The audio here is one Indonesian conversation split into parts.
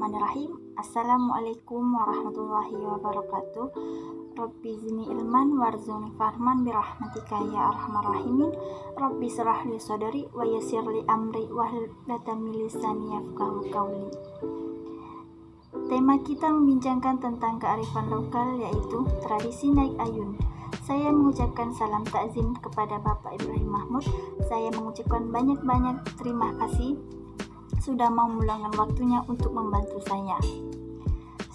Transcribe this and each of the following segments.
Bismillahirrahmanirrahim. Assalamualaikum warahmatullahi wabarakatuh. Rabbi zidni ilman warzuqni fahman birahmatika ya arhamar rahimin. Rabbi shrah li sadri wa yassir li amri wahlul 'uqdatam min lisani yafqahu qawli. Tema kita membincangkan tentang kearifan lokal, yaitu tradisi naik ayun. Saya mengucapkan salam takzim kepada Bapak Ibrahim Mahmud. Saya mengucapkan banyak-banyak terima kasih sudah mau meluangkan waktunya untuk membantu saya.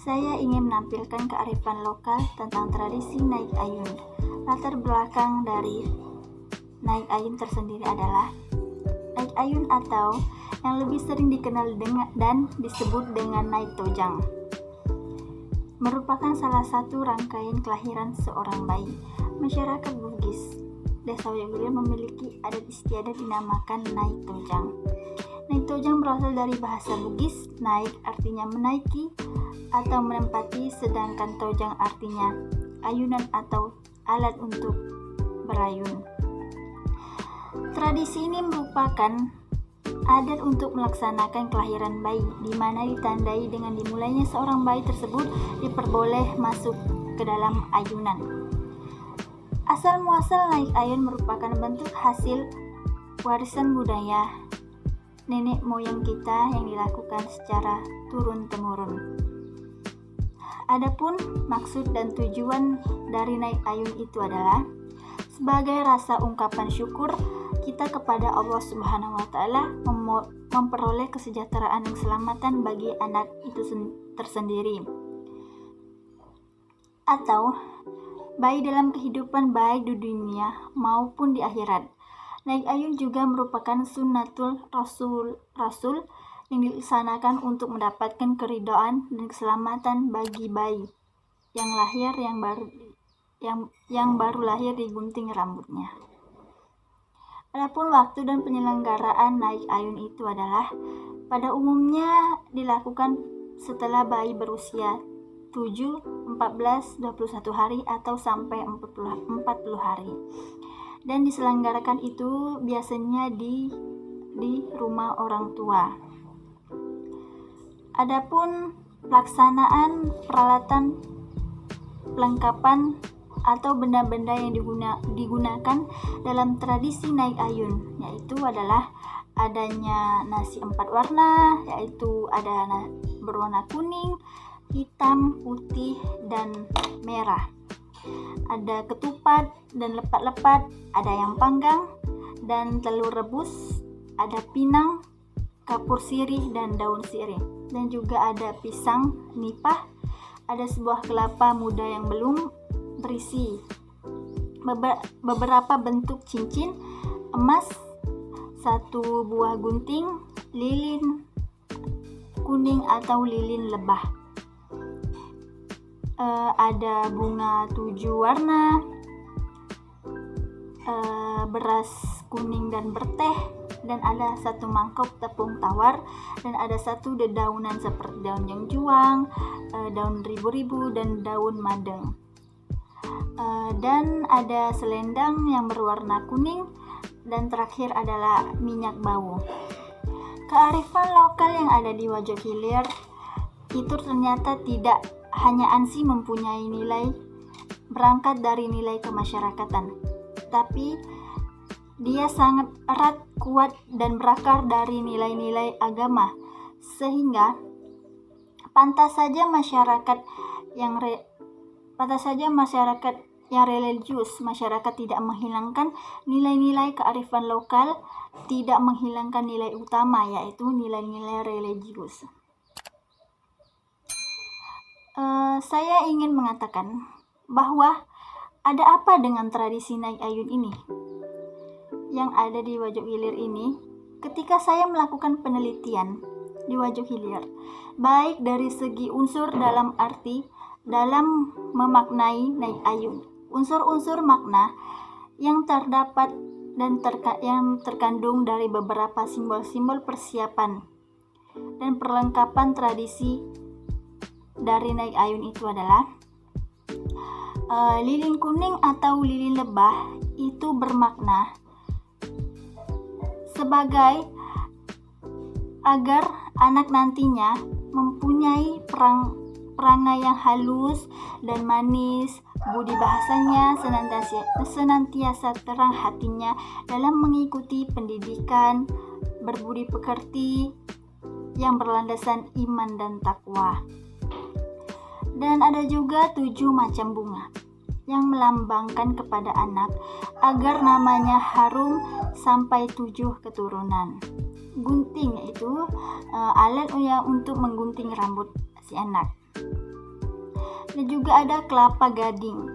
Saya ingin menampilkan kearifan lokal tentang tradisi naik ayun. Latar belakang dari naik ayun tersendiri adalah naik ayun atau yang lebih sering dikenal dan disebut dengan naik tojang, merupakan salah satu rangkaian kelahiran seorang bayi. Masyarakat Bugis Desa Wajogilir memiliki adat istiadat dinamakan naik tojang. Naik tojang berasal dari bahasa Bugis. Naik artinya menaiki atau menempati, sedangkan tojang artinya ayunan atau alat untuk berayun. Tradisi ini merupakan adat untuk melaksanakan kelahiran bayi, di mana ditandai dengan dimulainya seorang bayi tersebut diperboleh masuk ke dalam ayunan. Asal muasal naik ayun merupakan bentuk hasil warisan budaya nenek moyang kita yang dilakukan secara turun-temurun. Adapun maksud dan tujuan dari naik ayun itu adalah sebagai rasa ungkapan syukur kita kepada Allah Subhanahu wa taala memperoleh kesejahteraan dan keselamatan bagi anak itu tersendiri, atau baik dalam kehidupan baik di dunia maupun di akhirat. Naik ayun juga merupakan sunnatul rasul yang dilaksanakan untuk mendapatkan keridhaan dan keselamatan bagi bayi yang baru lahir digunting rambutnya. Adapun waktu dan penyelenggaraan naik ayun itu adalah pada umumnya dilakukan setelah bayi berusia 7, 14, 21 hari atau sampai 40 hari. Dan diselenggarakan itu biasanya di rumah orang tua. Adapun pelaksanaan peralatan pelengkapan atau benda-benda yang digunakan dalam tradisi naik ayun, yaitu adalah adanya nasi 4 warna, yaitu ada berwarna kuning, hitam, putih, dan merah. Ada ketupat dan lepat-lepat, ada yang panggang dan telur rebus, ada pinang, kapur sirih dan daun sirih, dan juga ada pisang nipah, ada sebuah kelapa muda yang belum berisi beberapa bentuk cincin emas, 1 buah gunting, lilin kuning atau lilin lebah, ada bunga 7 warna, beras kuning dan berteh, dan ada 1 mangkok tepung tawar, dan ada 1 dedaunan seperti daun jangjuang, daun ribu-ribu, dan daun madeng. Dan ada selendang yang berwarna kuning, dan terakhir adalah minyak bau. Kearifan lokal yang ada di Wajogilir itu ternyata tidak hanya ansih mempunyai nilai berangkat dari nilai kemasyarakatan, tapi dia sangat erat, kuat, dan berakar dari nilai-nilai agama, sehingga pantas saja masyarakat yang religius, masyarakat tidak menghilangkan nilai-nilai kearifan lokal, tidak menghilangkan nilai utama, yaitu nilai-nilai religius. Saya ingin mengatakan bahwa ada apa dengan tradisi naik ayun ini yang ada di Wajogilir ini. Ketika saya melakukan penelitian di Wajogilir, baik dari segi unsur dalam memaknai naik ayun, unsur-unsur makna yang terdapat dan yang terkandung dari beberapa simbol-simbol persiapan dan perlengkapan tradisi dari naik ayun itu adalah lilin kuning atau lilin lebah itu bermakna sebagai agar anak nantinya mempunyai mempunyai perangai yang halus dan manis. Budi bahasanya senantiasa terang hatinya dalam mengikuti pendidikan berbudi pekerti yang berlandaskan iman dan takwa. Dan ada juga 7 macam bunga yang melambangkan kepada anak agar namanya harum sampai 7 keturunan. Gunting yaitu alat untuk menggunting rambut si anak. Dan juga ada kelapa gading,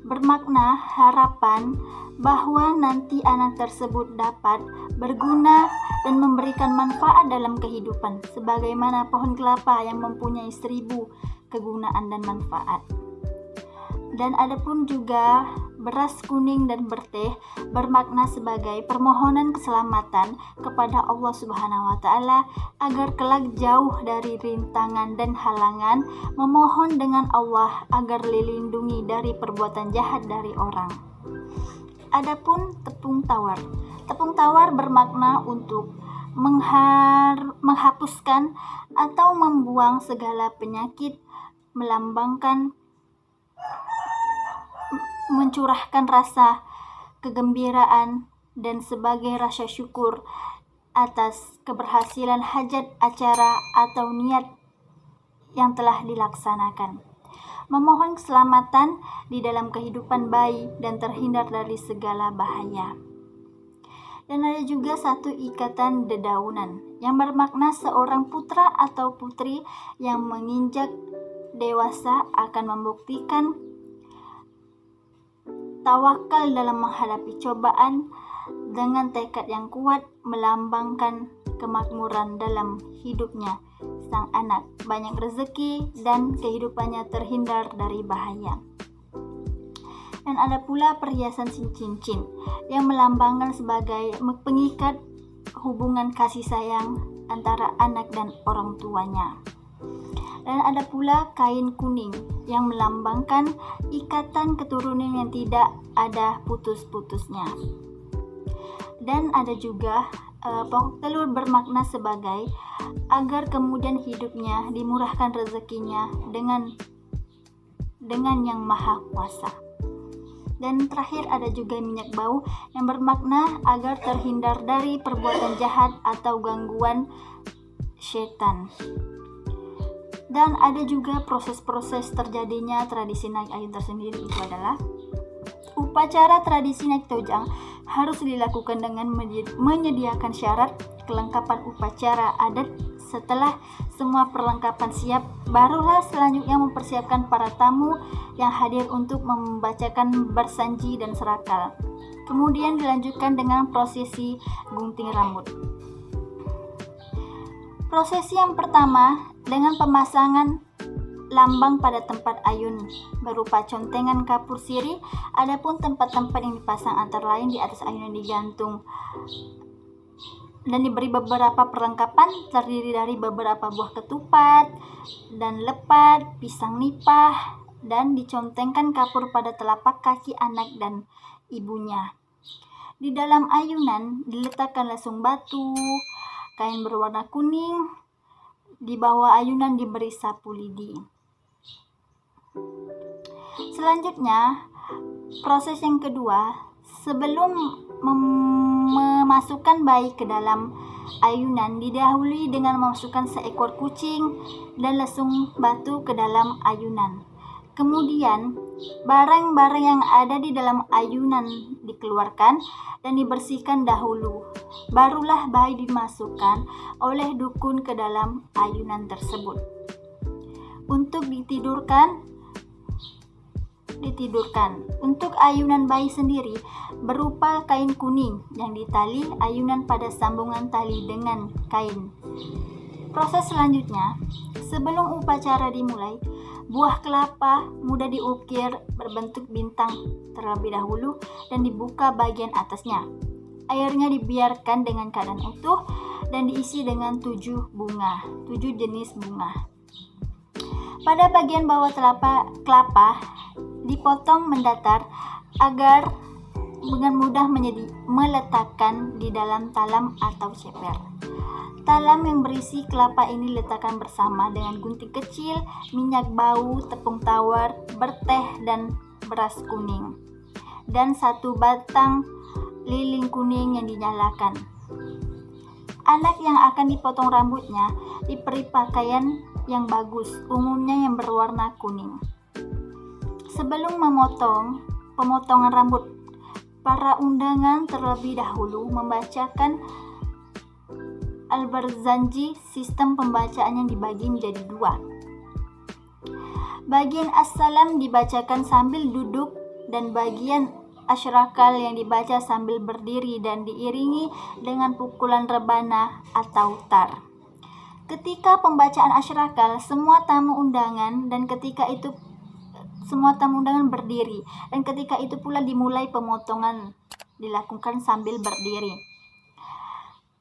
bermakna harapan bahwa nanti anak tersebut dapat berguna dan memberikan manfaat dalam kehidupan, sebagaimana pohon kelapa yang mempunyai 1000 kegunaan dan manfaat. Dan ada pun juga beras kuning dan berteh, bermakna sebagai permohonan keselamatan kepada Allah Subhanahu wa Ta'ala agar kelak jauh dari rintangan dan halangan, memohon dengan Allah agar dilindungi dari perbuatan jahat dari orang. Adapun tepung tawar. Tepung tawar bermakna untuk menghapuskan atau membuang segala penyakit, melambangkan mencurahkan rasa kegembiraan dan sebagai rasa syukur atas keberhasilan hajat acara atau niat yang telah dilaksanakan. Memohon keselamatan di dalam kehidupan bayi dan terhindar dari segala bahaya. Dan ada juga 1 ikatan dedaunan yang bermakna seorang putra atau putri yang menginjak dewasa akan membuktikan tawakal dalam menghadapi cobaan dengan tekad yang kuat, melambangkan kemakmuran dalam hidupnya sang anak, banyak rezeki dan kehidupannya terhindar dari bahaya. Dan ada pula perhiasan cincin yang melambangkan sebagai pengikat hubungan kasih sayang antara anak dan orang tuanya. Dan ada pula kain kuning yang melambangkan ikatan keturunan yang tidak ada putus-putusnya. Dan ada juga pokok telur bermakna sebagai agar kemudian hidupnya dimurahkan rezekinya dengan yang maha kuasa. Dan terakhir ada juga minyak bau yang bermakna agar terhindar dari perbuatan jahat atau gangguan setan. Dan ada juga proses-proses terjadinya tradisi naik ayun tersendiri, itu adalah upacara tradisi naik tojang harus dilakukan dengan menyediakan syarat kelengkapan upacara adat. Setelah semua perlengkapan siap, barulah selanjutnya mempersiapkan para tamu yang hadir untuk membacakan bersanji dan serakal. Kemudian dilanjutkan dengan prosesi gunting rambut. Prosesi yang pertama dengan pemasangan lambang pada tempat ayun berupa contengan kapur sirih. Adapun tempat-tempat yang dipasang antara lain di atas ayunan digantung dan diberi beberapa perlengkapan, terdiri dari beberapa buah ketupat dan lepat, pisang nipah, dan dicontengkan kapur pada telapak kaki anak dan ibunya. Di dalam ayunan diletakkan lesung batu, kain berwarna kuning. Di bawah ayunan diberi sapu lidi. Selanjutnya, proses yang kedua, sebelum memasukkan bayi ke dalam ayunan, didahului dengan memasukkan seekor kucing dan lesung batu ke dalam ayunan. Kemudian, barang-barang yang ada di dalam ayunan dikeluarkan dan dibersihkan dahulu. Barulah bayi dimasukkan oleh dukun ke dalam ayunan tersebut. Untuk ditidurkan. Untuk ayunan bayi sendiri berupa kain kuning yang ditali ayunan pada sambungan tali dengan kain. Proses selanjutnya, sebelum upacara dimulai, buah kelapa mudah diukir berbentuk bintang terlebih dahulu dan dibuka bagian atasnya. Airnya dibiarkan dengan keadaan utuh dan diisi dengan 7 jenis bunga. Pada bagian bawah kelapa dipotong mendatar agar dengan mudah meletakkan di dalam talam atau ceper. Talam yang berisi kelapa ini letakkan bersama dengan gunting kecil, minyak bau, tepung tawar, berteh dan beras kuning, dan 1 batang lilin kuning yang dinyalakan. Anak yang akan dipotong rambutnya diberi pakaian yang bagus, umumnya yang berwarna kuning. Sebelum pemotongan rambut, para undangan terlebih dahulu membacakan Al-Barzanji. Sistem pembacaannya dibagi menjadi 2. Bagian as-salam dibacakan sambil duduk dan bagian asyrakal yang dibaca sambil berdiri dan diiringi dengan pukulan rebana atau tar. Ketika pembacaan asyrakal, semua tamu undangan berdiri, dan ketika itu pula dimulai pemotongan dilakukan sambil berdiri.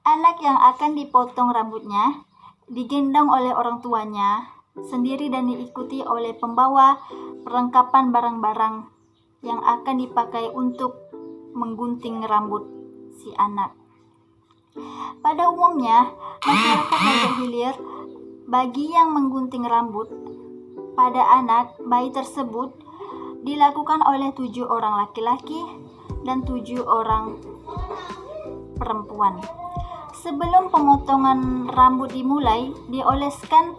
Anak yang akan dipotong rambutnya digendong oleh orang tuanya sendiri dan diikuti oleh pembawa perlengkapan barang-barang yang akan dipakai untuk menggunting rambut si anak. Pada umumnya, masyarakat berhilir bagi yang menggunting rambut pada anak bayi tersebut dilakukan oleh 7 orang laki-laki dan 7 orang perempuan. Sebelum pemotongan rambut dimulai, dioleskan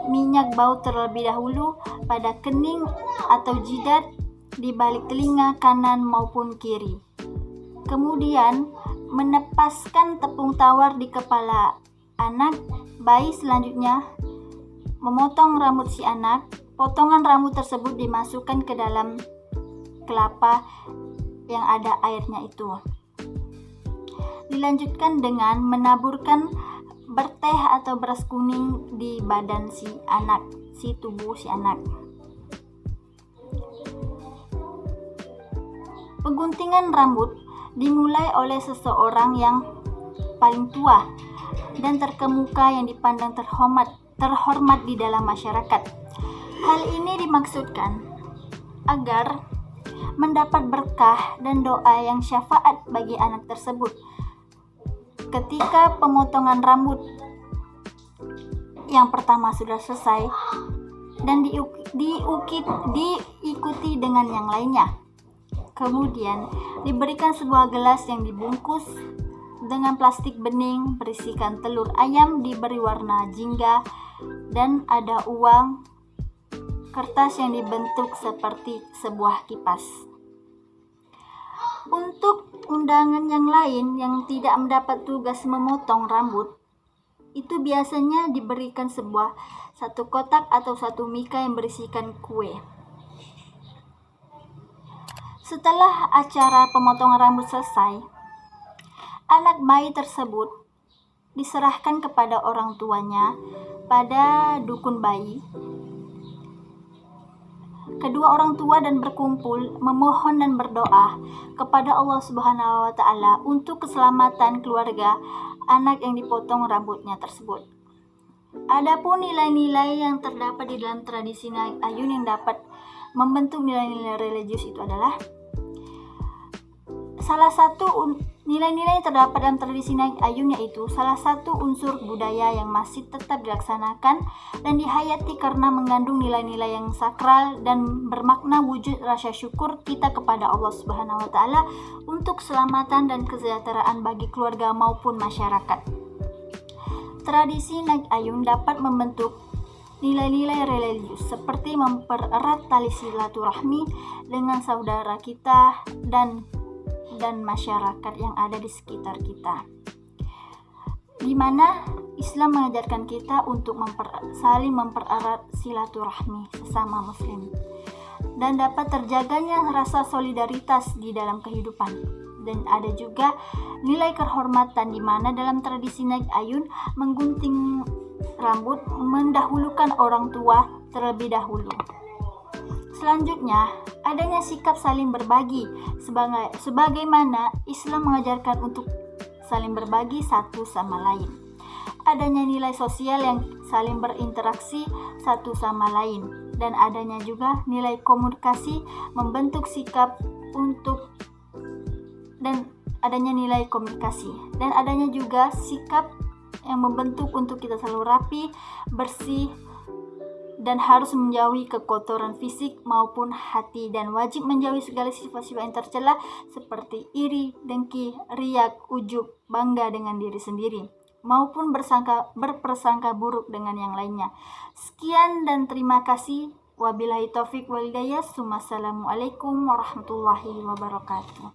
minyak bau terlebih dahulu pada kening atau jidat di balik telinga kanan maupun kiri. Kemudian menepaskan tepung tawar di kepala anak bayi. Selanjutnya memotong rambut si anak. Potongan rambut tersebut dimasukkan ke dalam kelapa yang ada airnya itu. Dilanjutkan dengan menaburkan berteh atau beras kuning di badan tubuh si anak. Pengguntingan rambut dimulai oleh seseorang yang paling tua dan terkemuka yang dipandang terhormat di dalam masyarakat. Hal ini dimaksudkan agar mendapat berkah dan doa yang syafaat bagi anak tersebut. Ketika pemotongan rambut yang pertama sudah selesai dan diikuti dengan yang lainnya, kemudian diberikan sebuah gelas yang dibungkus dengan plastik bening berisikan telur ayam diberi warna jingga, dan ada uang kertas yang dibentuk seperti sebuah kipas. Untuk undangan yang lain yang tidak mendapat tugas memotong rambut, itu biasanya diberikan satu kotak atau satu mika yang berisikan kue. Setelah acara pemotongan rambut selesai, anak bayi tersebut diserahkan kepada orang tuanya pada dukun bayi. Kedua orang tua dan berkumpul memohon dan berdoa kepada Allah Subhanahu wa taala untuk keselamatan keluarga anak yang dipotong rambutnya tersebut. Adapun nilai-nilai yang terdapat di dalam tradisi naik ayun yang dapat membentuk nilai-nilai religius itu adalah salah satu nilai-nilai yang terdapat dalam tradisi naik ayun yaitu salah satu unsur budaya yang masih tetap dilaksanakan dan dihayati karena mengandung nilai-nilai yang sakral dan bermakna wujud rasa syukur kita kepada Allah Subhanahu wa taala untuk keselamatan dan kesejahteraan bagi keluarga maupun masyarakat. Tradisi naik ayun dapat membentuk nilai-nilai religius seperti mempererat tali silaturahmi dengan saudara kita dan masyarakat yang ada di sekitar kita, di mana Islam mengajarkan kita untuk saling mempererat silaturahmi sesama muslim dan dapat terjaganya rasa solidaritas di dalam kehidupan. Dan ada juga nilai kehormatan di mana dalam tradisi naik ayun menggunting rambut mendahulukan orang tua terlebih dahulu. Selanjutnya, adanya sikap saling berbagi sebagaimana Islam mengajarkan untuk saling berbagi satu sama lain. Adanya nilai sosial yang saling berinteraksi satu sama lain, dan adanya juga nilai komunikasi membentuk sikap dan adanya nilai komunikasi dan adanya juga sikap yang membentuk untuk kita selalu rapi, bersih, dan harus menjauhi kekotoran fisik maupun hati, dan wajib menjauhi segala sifat-sifat yang tercela seperti iri, dengki, riak, ujub, bangga dengan diri sendiri, maupun berprasangka buruk dengan yang lainnya. Sekian dan terima kasih. Wabillahi taufik wal hidayah. Assalamualaikum warahmatullahi wabarakatuh.